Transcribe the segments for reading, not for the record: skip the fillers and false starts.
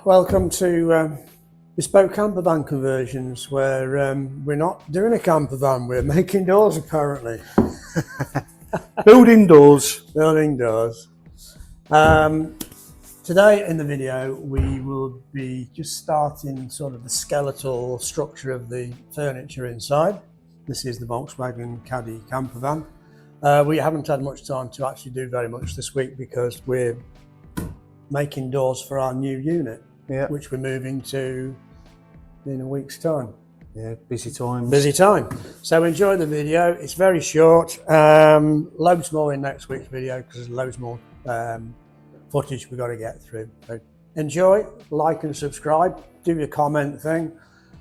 welcome to Bespoke Campervan Conversions, where we're not doing a campervan, we're making doors apparently. Building doors. Building doors. Today in the video we will be just starting sort of the skeletal structure of the furniture inside. This is the Volkswagen Caddy campervan. We haven't had much time to actually do very much this week because we're making doors for our new unit, which we're moving to in a week's time. Yeah, busy time. Busy time. So enjoy the video. It's very short. Loads more in next week's video because there's loads more footage we've got to get through. So enjoy, like and subscribe, do your comment thing,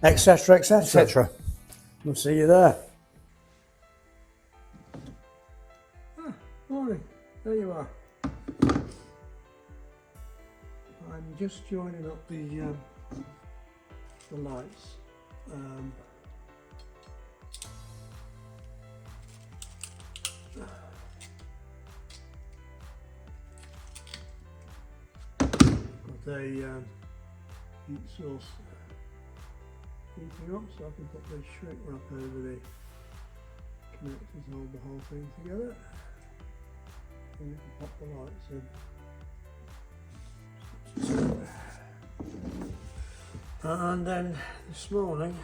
etc, etc. etc. We'll see you there. Morning, there you are. I'm just joining up the lights. Got a heat source heating up, so I can put the shrink wrap over the connectors and hold the whole thing together. And you can pop the lights in. And then this morning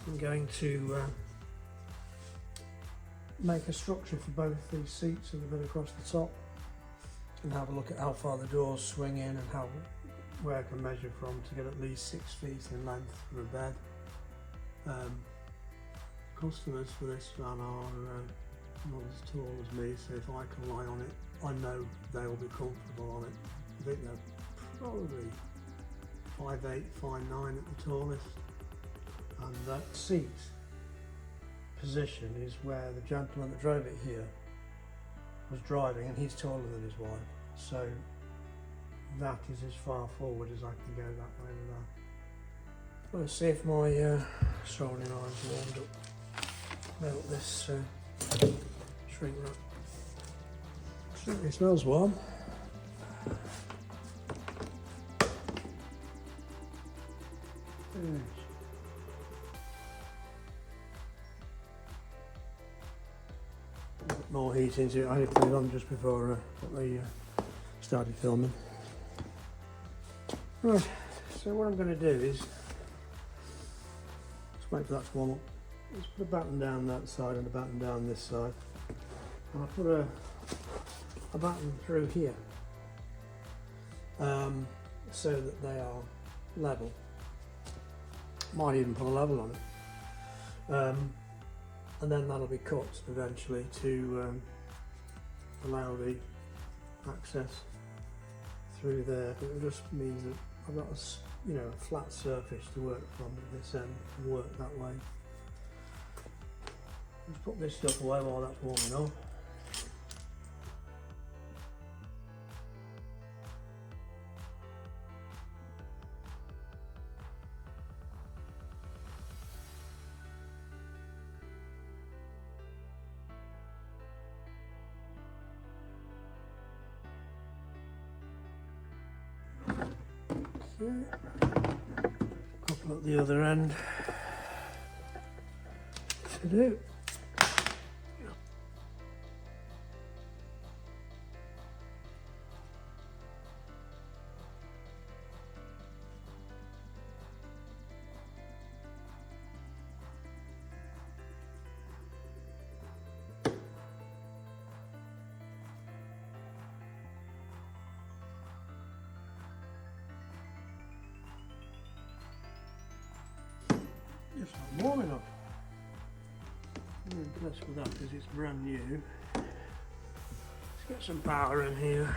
I'm going to make a structure for both these seats and the bit across the top, and have a look at how far the doors swing in and where I can measure from to get at least 6 feet in length for a bed. Customers for this van are not as tall as me, so if I can lie on it, I know they'll be comfortable on it. I think they're probably 5'8", 5'9" at the tallest, and that seat position is where the gentleman that drove it here was driving, and he's taller than his wife, so that is as far forward as I can go that way with that. Let's see if my soldering iron's warmed up. Melt this shrink wrap. Certainly smells warm. More heat into it. I had to put it on just before I started filming. Right, so what I'm going to do is just wait for that to warm up. Let's put a batten down that side and a batten down this side. And I'll put a batten through here so that they are level. Might even put a level on it, and then that'll be cut eventually to allow the access through there. But it just means that I've got a flat surface to work from at this end and work that way. Let's put this stuff away while that's warming up. Couple at the other end to do. It's not warm enough. I'm impressed with that because it's brand new. Let's get some power in here.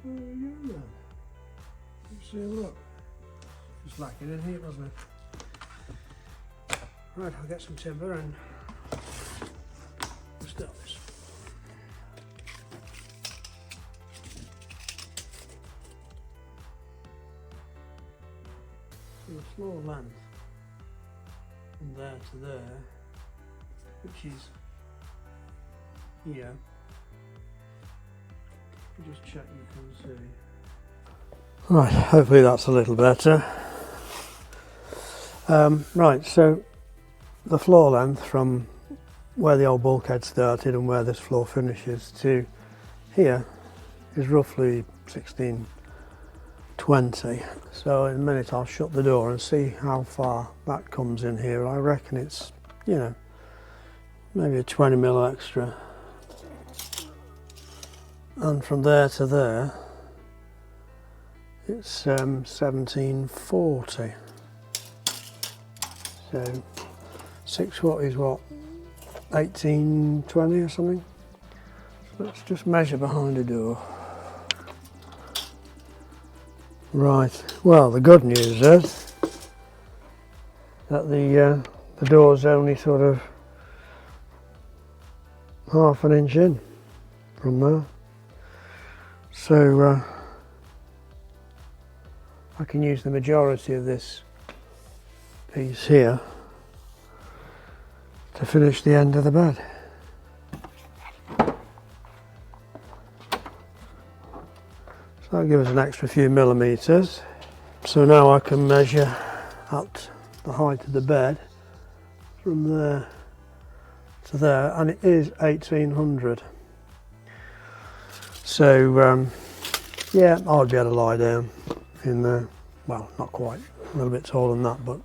Oh yeah then. Let's see a look. Just lacking in here, wasn't it? Right, I'll get some timber and we'll start this. So the floor length from there to there, which is here. Just check you can see. Right, hopefully that's a little better. Right, so the floor length from where the old bulkhead started and where this floor finishes to here is roughly 1620. So in a minute I'll shut the door and see how far that comes in here. I reckon it's, you know, maybe a 20mm extra. And from there to there it's 1740. So 6 foot is what, 1820 or something? So let's just measure behind the door. Right, well the good news is that the door's only sort of half an inch in from there. So I can use the majority of this piece here to finish the end of the bed. So that'll give us an extra few millimetres. So now I can measure at the height of the bed from there to there, and it is 1800. So yeah, I'd be able to lie down in there. Well, not quite, a little bit taller than that, but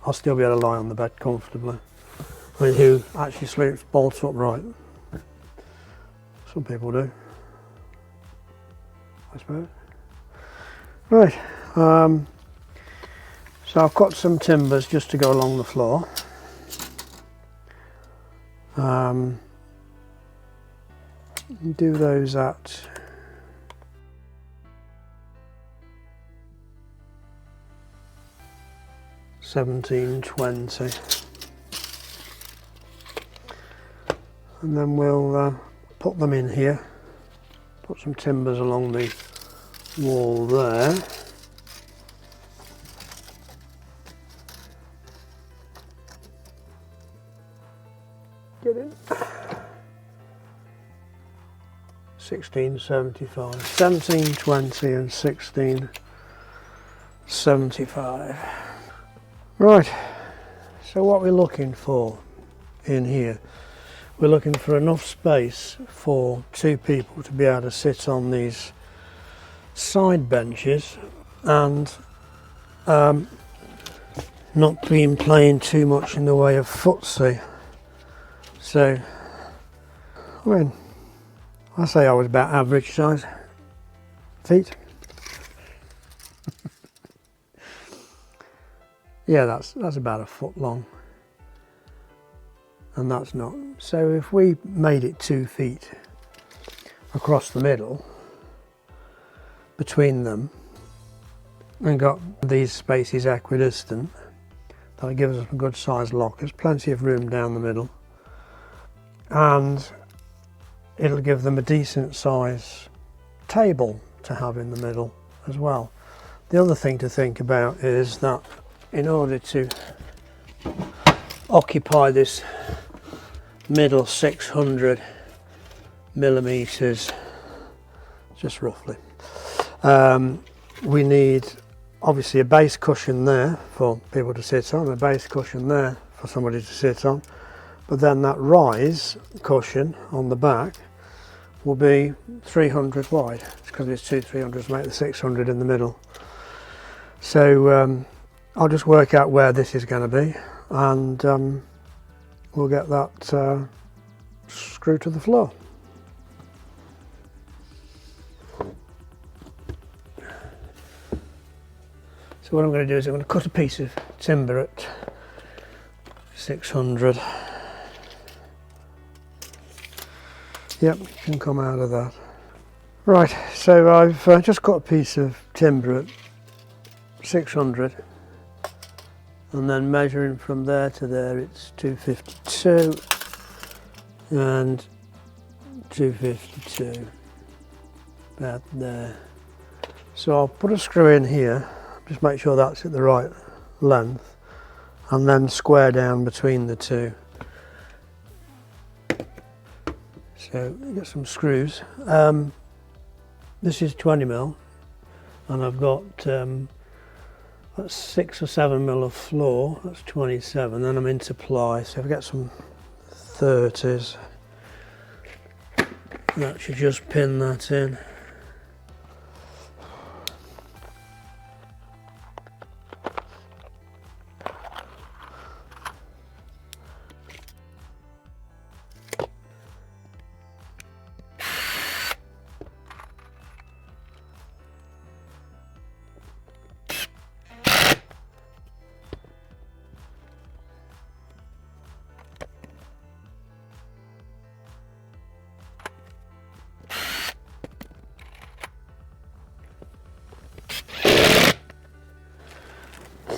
I'll still be able to lie on the bed comfortably. I mean, who actually sleeps bolt upright? Some people do, I suppose. Right, so I've cut some timbers just to go along the floor. Do those at 1720, and then we'll put them in here, put some timbers along the wall there. Get in. 1675, 1720 and 1675. Right, so what we're looking for in here, we're looking for enough space for 2 people to be able to sit on these side benches and not being playing too much in the way of footsie. So, I mean, I say I was about average size feet. Yeah, that's about a foot long, and that's not. So if we made it 2 feet across the middle between them and got these spaces equidistant, that'll give us a good sized lock. There's plenty of room down the middle, and it'll give them a decent size table to have in the middle as well. The other thing to think about is that in order to occupy this middle 600 millimeters, just roughly, we need obviously a base cushion there for people to sit on, a base cushion there for somebody to sit on, but then that rise cushion on the back will be 300 wide, because it's 2 300s make the 600 in the middle. So I'll just work out where this is going to be, and we'll get that screwed to the floor. So what I'm going to do is I'm going to cut a piece of timber at 600. Yep, you can come out of that. Right, so I've just got a piece of timber at 600, and then measuring from there to there it's 252 and 252, about there. So I'll put a screw in here, just make sure that's at the right length, and then square down between the two. So get some screws. This is 20mm, and I've got that's 6 or 7mm of floor, that's 27, then I'm into ply, so if I get some 30s, that should just pin that in.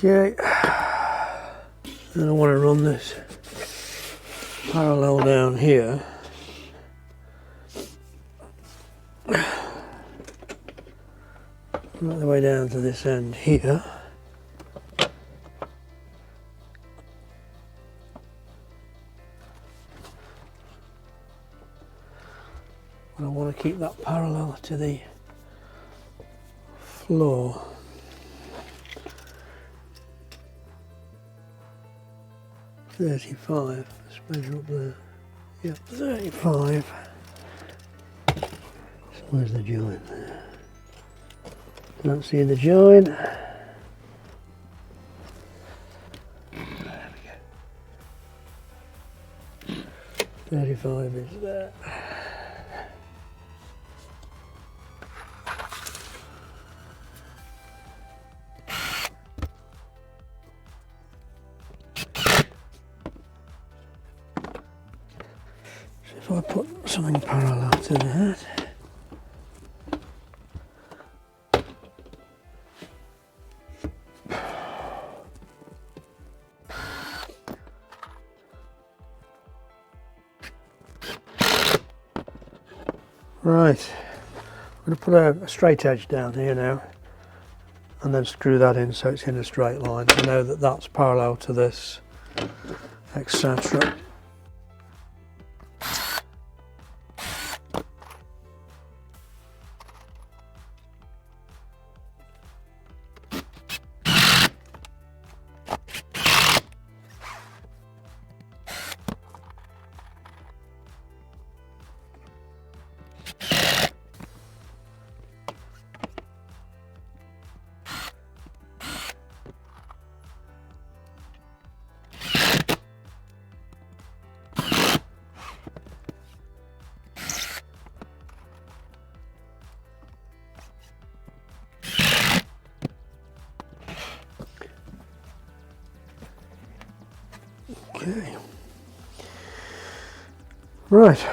Okay, then I want to run this parallel down here. Right the way down to this end here. And I want to keep that parallel to the floor. .35, let's measure up there. Yep, 35. So where's the joint there? Don't see the joint. There we go. 35 is there. If I put something parallel to that, right, I'm going to put a straight edge down here now and then screw that in so it's in a straight line. I know that that's parallel to this, etc. Okay. Right.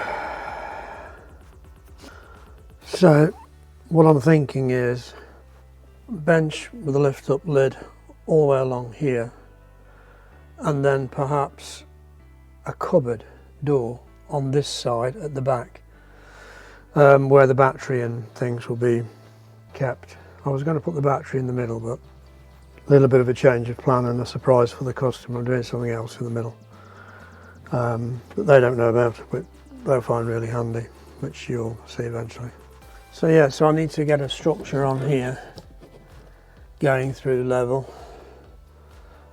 So what I'm thinking is bench with a lift up lid all the way along here, and then perhaps a cupboard door on this side at the back, where the battery and things will be kept. I was going to put the battery in the middle, but a little bit of a change of plan and a surprise for the customer. I'm doing something else in the middle that they don't know about, but they'll find really handy, which you'll see eventually. So yeah, so I need to get a structure on here going through level.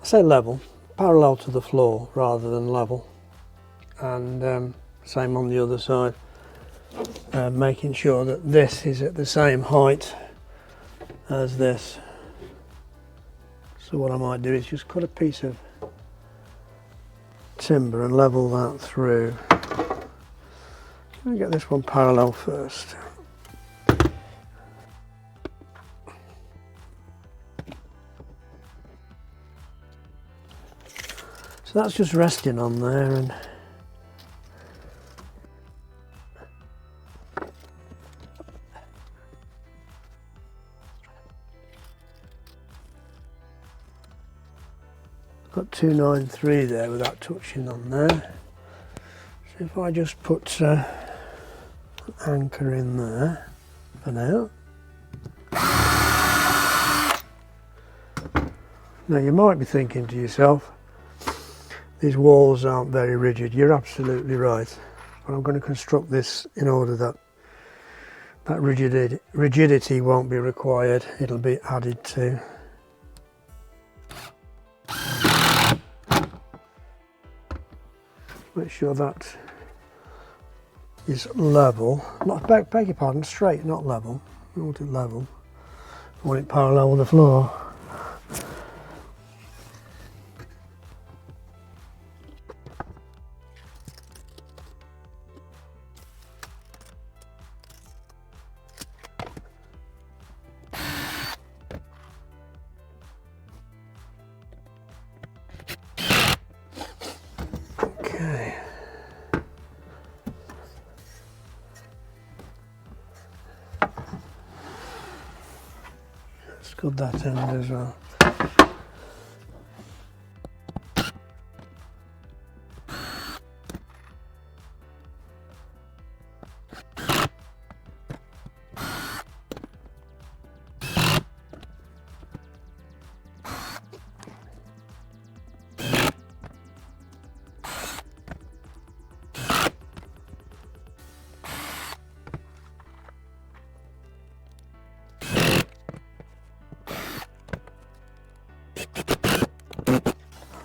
I say level, parallel to the floor rather than level, and same on the other side, making sure that this is at the same height as this. So what I might do is just cut a piece of timber and level that through. Let me get this one parallel first. So that's just resting on there, and 293 there without touching on there. So if I just put an anchor in there for now. Now you might be thinking to yourself, these walls aren't very rigid. You're absolutely right. But I'm going to construct this in order that that rigidity won't be required. It'll be added to. Make sure that is level. Not, beg your pardon, straight, not level. I want it level. I want it parallel with the floor. Okay. Let's cut that end as well.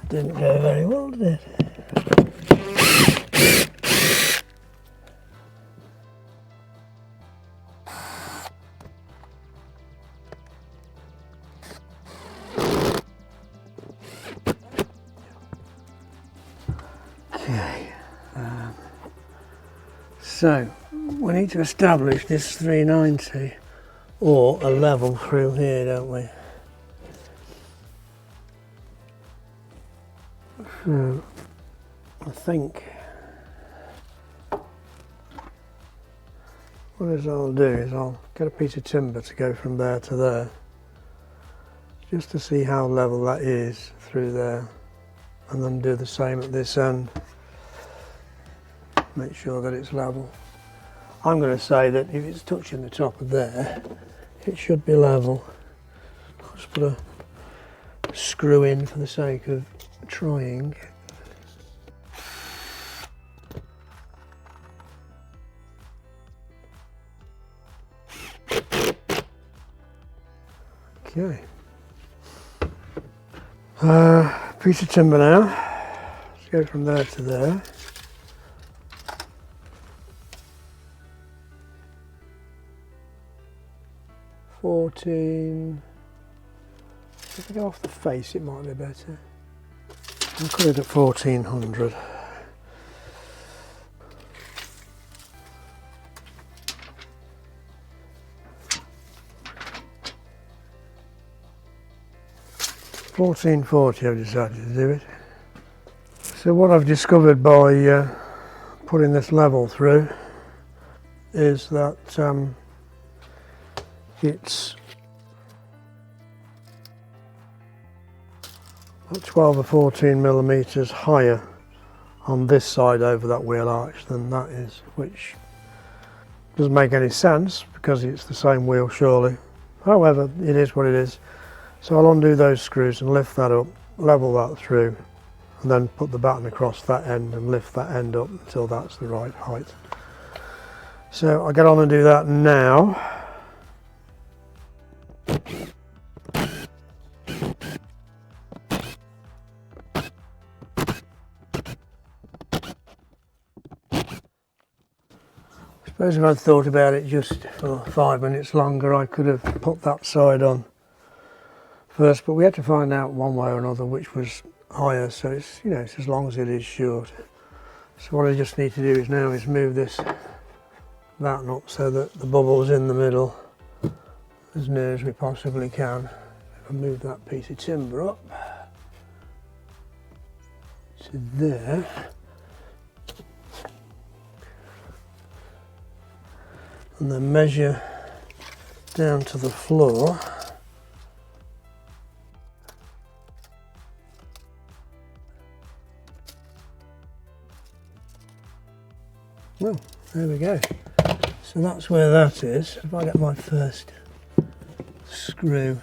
Didn't go very well, did it? Okay. So we need to establish this 390 or a level through here, don't we? So I think what I'll do is I'll get a piece of timber to go from there to there, just to see how level that is through there, and then do the same at this end. Make sure that it's level. I'm going to say that if it's touching the top of there, it should be level. I'll just put a screw in for the sake of trying. Okay. Piece of timber now. Let's go from there to there. If I go off the face, it might be better. I'll put it at 1400. $14.40 I've decided to do it. So what I've discovered by putting this level through is that it's about 12 or 14 millimeters higher on this side over that wheel arch than that is, which doesn't make any sense because it's the same wheel surely. However, it is what it is. So I'll undo those screws and lift that up, level that through, and then put the batten across that end and lift that end up until that's the right height. So I'll get on and do that now. I suppose if I'd thought about it just for 5 minutes longer, I could have put that side on first, but we had to find out one way or another which was higher, so it's, you know, it's as long as it is short. So what I just need to do is now is move this batten up so that the bubble's in the middle as near as we possibly can. If I move that piece of timber up to there, and then measure down to the floor. Well, there we go. So that's where that is. If I get my first screw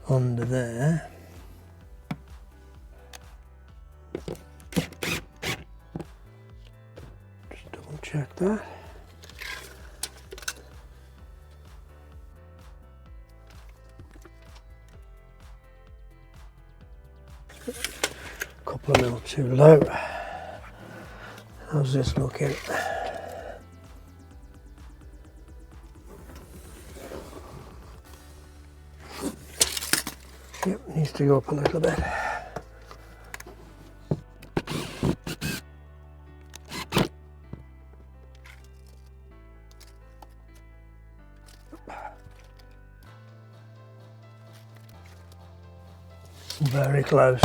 under there. Just double check that. Couple of mil too low. How's this looking? Yep, needs to go up a little bit. Very close.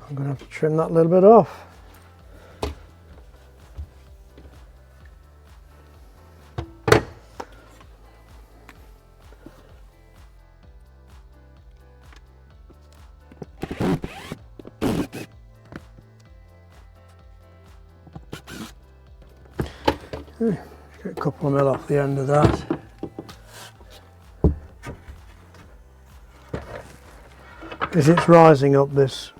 I'm going to have to trim that a little bit off. Get a couple of mil off the end of that. As it's rising up this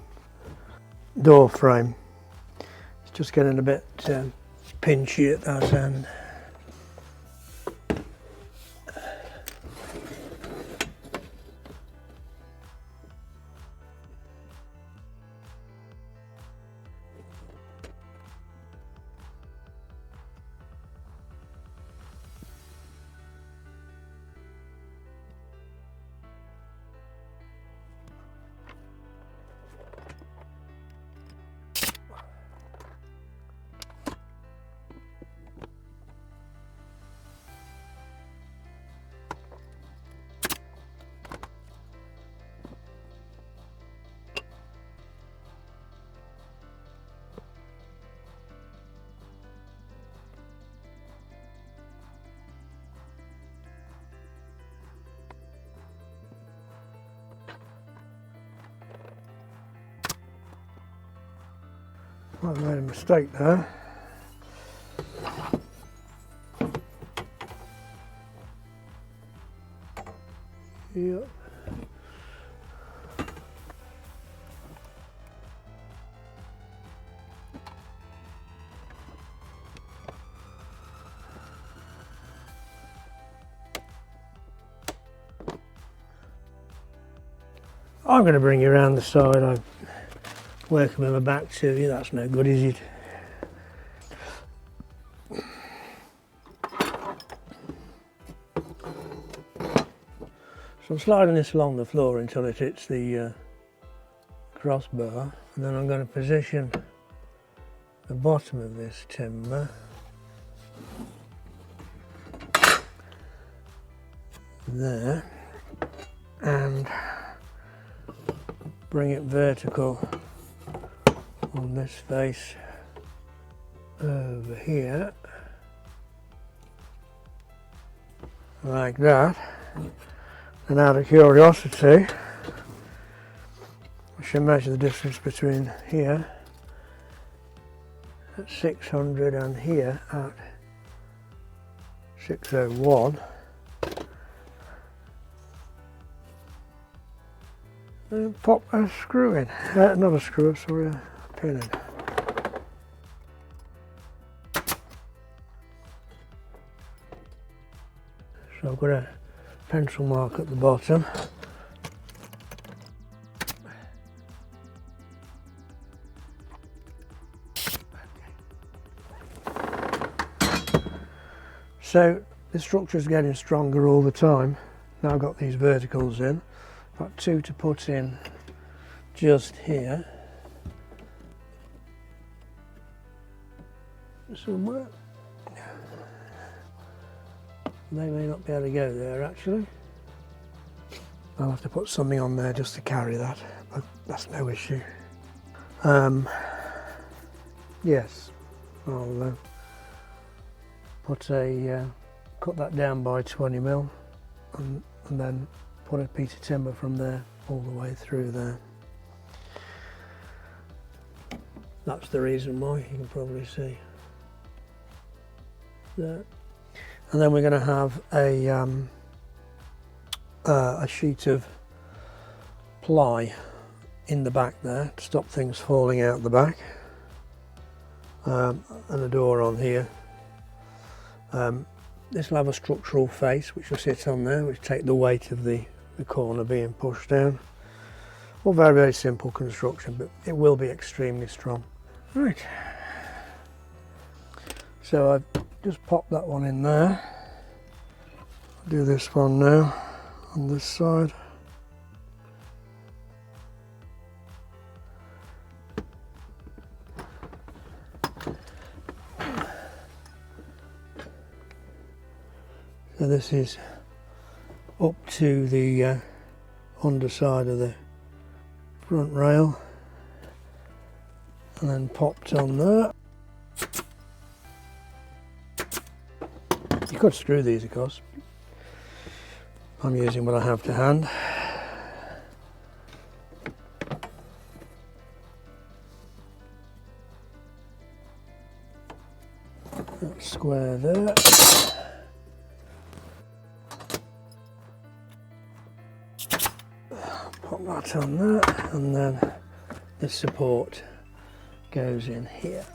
door frame, it's just getting a bit pinchy at that end. I made a mistake there. Yep. I'm going to bring you around the side. I'm working with my back to you. That's no good, is it? So I'm sliding this along the floor until it hits the crossbar, and then I'm going to position the bottom of this timber there and bring it vertical on this face over here, like that. And out of curiosity, I should measure the distance between here at 600 and here at 601. And pop a screw in, not a screw, sorry, a pin in. So I've got a pencil mark at the bottom. So the structure is getting stronger all the time. Now I've got these verticals in. Got two to put in just here somewhere. They may not be able to go there actually. I'll have to put something on there just to carry that, but that's no issue. Yes, I'll cut that down by 20mm and then put a piece of timber from there all the way through there. That's the reason why, you can probably see there. And then we're going to have a sheet of ply in the back there to stop things falling out the back, and a door on here. This will have a structural face which will sit on there, which take the weight of the corner being pushed down. All very, very simple construction, but it will be extremely strong. Right, so I've just popped that one in there. I'll do this one now on this side. So this is up to the underside of the front rail, and then popped on there. You could screw these, of course. I'm using what I have to hand. That's square there. Pop that on there, and then this support goes in here.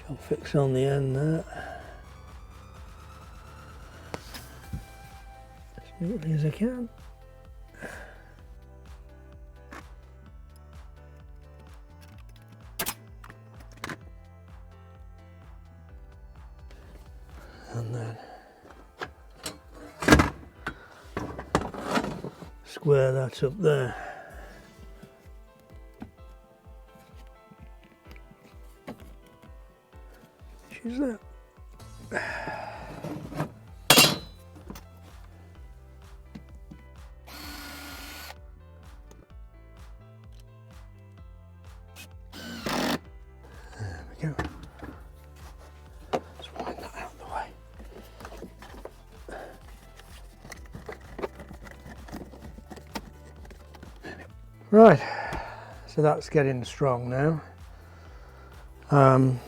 Shall fix on the end there as neatly as I can. And then square that up there. She's there. There we go. Let's wind that out of the way. Right, so that's getting strong now. I'm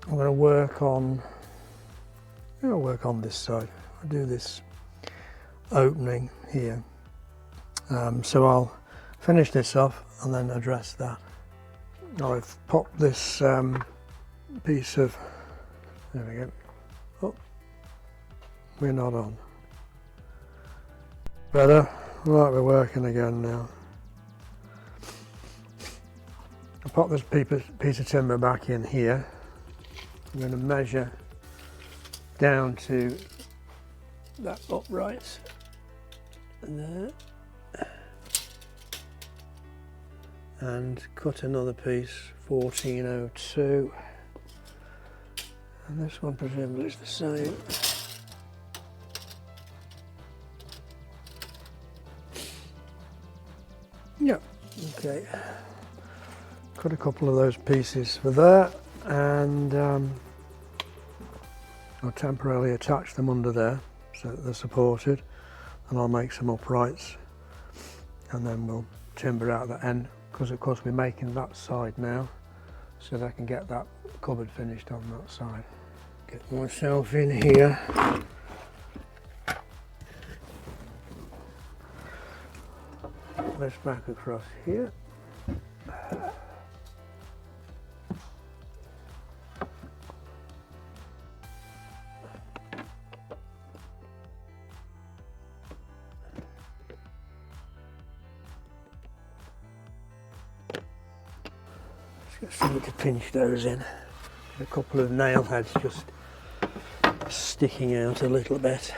going to work on this side. I'll do this opening here. So I'll finish this off and then address that. I've popped this piece of, there we go. Oh, we're not on. Better. Right, we're working again now. I'll pop this piece of timber back in here. I'm going to measure down to that upright there and cut another piece, 1402, and this one presumably is the same. Yeah, okay. Cut a couple of those pieces for that, and I'll temporarily attach them under there so that they're supported, and I'll make some uprights, and then we'll timber out the end, because of course we're making that side now so that I can get that cupboard finished on that side. Get myself in here. This back across here. Just need to pinch those in. A couple of nail heads just sticking out a little bit.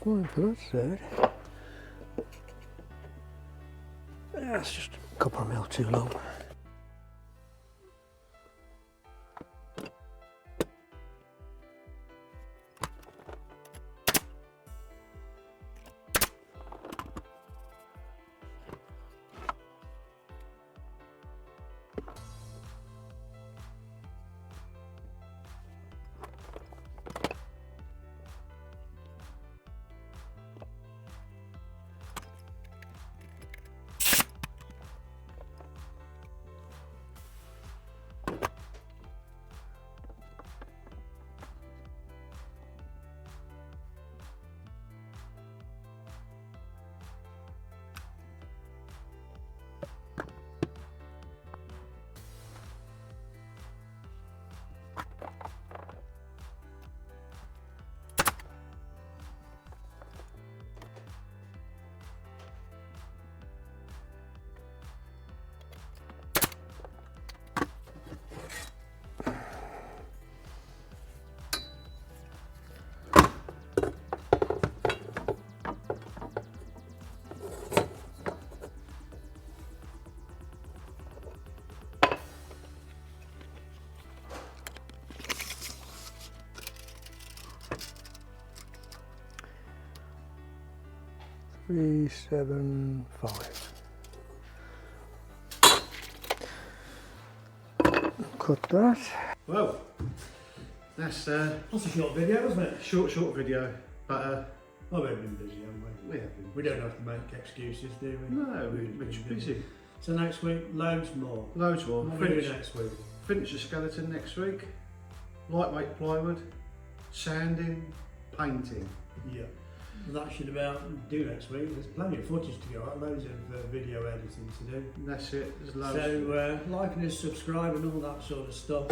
fine for that side. That's just a couple of mil too long. $375. Cut that. Well, that's That's a short video, isn't it? short video, but Well, we've been busy, haven't we? we have been. We don't have to make excuses, do we? No, We've we're been just busy. So next week, loads more. Loads more. What are we doing next week? Finish the skeleton next week. Lightweight plywood, sanding, painting. Yeah. Well, that should about do next week. There's plenty of footage to go out, loads of video editing to do. And that's it. There's loads. So like and subscribe and all that sort of stuff.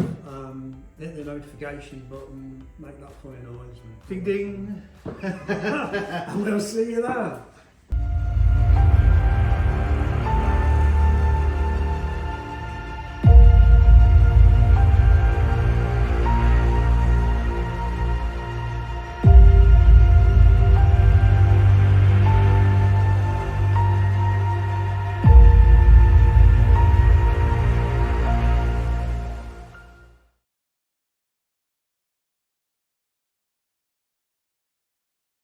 Hit the notification button, make that funny noise. Ding ding. And we'll see you there.